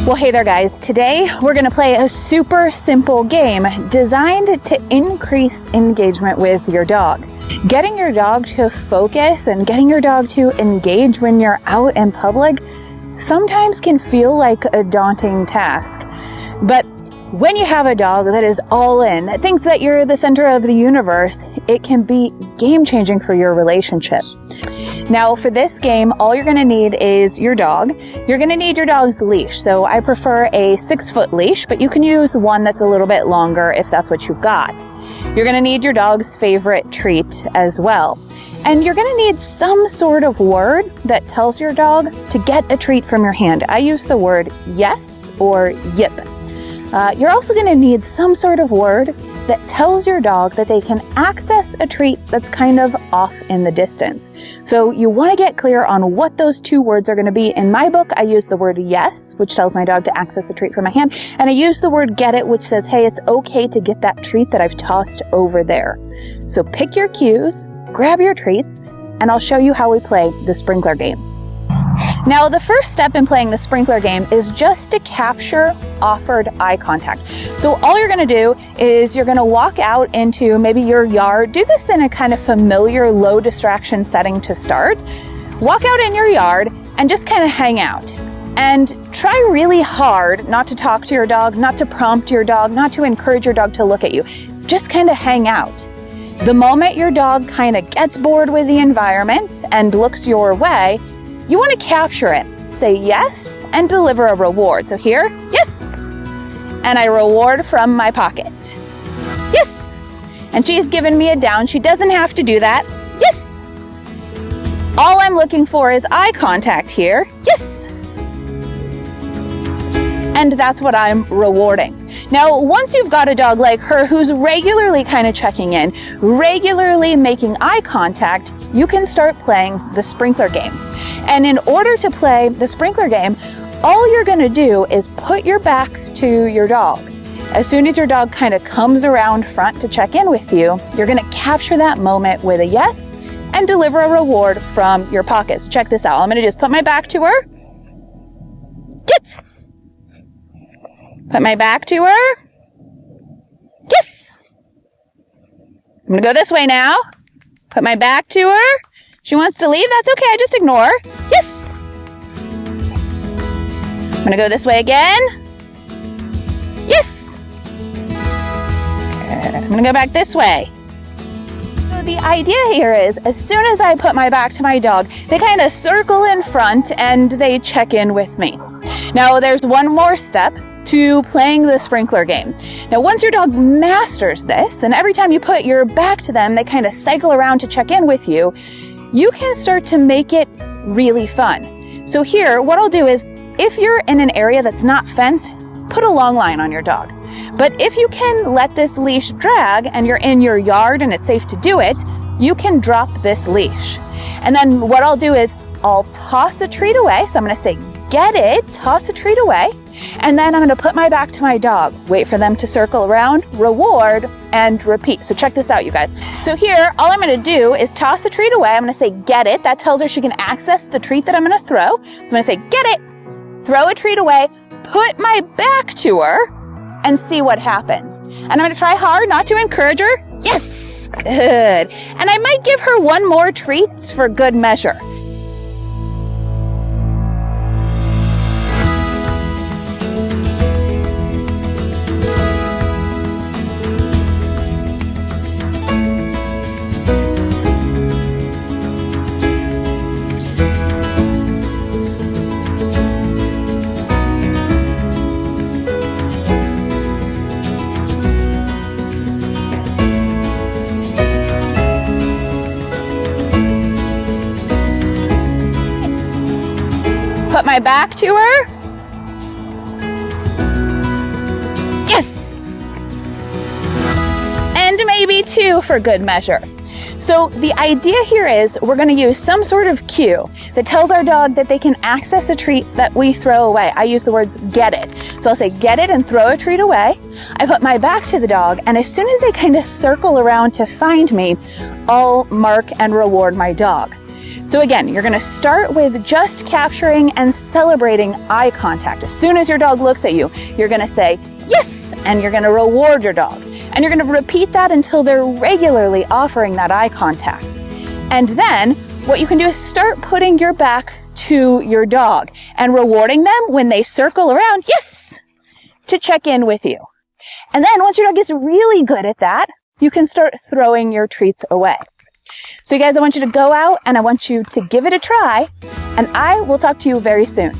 Well, hey there guys. Today we're gonna play a super simple game designed to increase engagement with your dog. Getting your dog to focus and getting your dog to engage when you're out in public sometimes can feel like a daunting task. But when you have a dog that is all in, that thinks that you're the center of the universe, it can be game-changing for your relationship. Now for this game, all you're gonna need is your dog. You're gonna need your dog's leash. So I prefer a 6-foot leash, but you can use one that's a little bit longer if that's what you've got. You're gonna need your dog's favorite treat as well. And you're gonna need some sort of word that tells your dog to get a treat from your hand. I use the word yes or yip. You're also gonna need some sort of word that tells your dog that they can access a treat that's kind of off in the distance. So you want to get clear on what those two words are going to be. In my book, I use the word yes, which tells my dog to access a treat from my hand. And I use the word get it, which says, hey, it's okay to get that treat that I've tossed over there. So pick your cues, grab your treats, and I'll show you how we play the sprinkler game. Now, the first step in playing the sprinkler game is just to capture offered eye contact. So all you're gonna do is you're gonna walk out into maybe your yard. Do this in a kind of familiar low distraction setting to start. Walk out in your yard and just kind of hang out. And try really hard not to talk to your dog, not to prompt your dog, not to encourage your dog to look at you. Just kind of hang out. The moment your dog kind of gets bored with the environment and looks your way, you want to capture it. Say yes and deliver a reward. So here, yes, and I reward from my pocket. Yes, and she's given me a down. She doesn't have to do that. Yes. All I'm looking for is eye contact here. Yes. And that's what I'm rewarding. Now, once you've got a dog like her who's regularly kind of checking in, regularly making eye contact, you can start playing the sprinkler game. And in order to play the sprinkler game, all you're gonna do is put your back to your dog. As soon as your dog kind of comes around front to check in with you, you're gonna capture that moment with a yes and deliver a reward from your pocket. So check this out. I'm gonna just put my back to her. Yes! Put my back to her. Yes! I'm gonna go this way now. Put my back to her. She wants to leave, that's okay, I just ignore her. Yes! I'm gonna go this way again. Yes! Good. I'm gonna go back this way. So the idea here is, as soon as I put my back to my dog, they kind of circle in front and they check in with me. Now there's one more step to playing the sprinkler game. Now, once your dog masters this, and every time you put your back to them, they kind of cycle around to check in with you, you can start to make it really fun. So here, what I'll do is, if you're in an area that's not fenced, put a long line on your dog. But if you can let this leash drag and you're in your yard and it's safe to do it, you can drop this leash. And then what I'll do is, I'll toss a treat away. So I'm gonna say, get it, toss a treat away. And then I'm gonna put my back to my dog, wait for them to circle around, reward, and repeat. So check this out, you guys. So here, all I'm gonna do is toss a treat away. I'm gonna say, get it. That tells her she can access the treat that I'm gonna throw. So I'm gonna say, get it, throw a treat away, put my back to her, and see what happens. And I'm gonna try hard not to encourage her. Yes, good. And I might give her one more treat for good measure. Put my back to her. Yes! And maybe two for good measure. So the idea here is we're going to use some sort of cue that tells our dog that they can access a treat that we throw away. I use the words get it. So I'll say get it and throw a treat away. I put my back to the dog, and as soon as they kind of circle around to find me, I'll mark and reward my dog. So again, you're going to start with just capturing and celebrating eye contact. As soon as your dog looks at you, you're going to say yes, and you're going to reward your dog. And you're going to repeat that until they're regularly offering that eye contact. And then what you can do is start putting your back to your dog and rewarding them when they circle around, yes, to check in with you. And then once your dog gets really good at that, you can start throwing your treats away. So you guys, I want you to go out and I want you to give it a try, and I will talk to you very soon.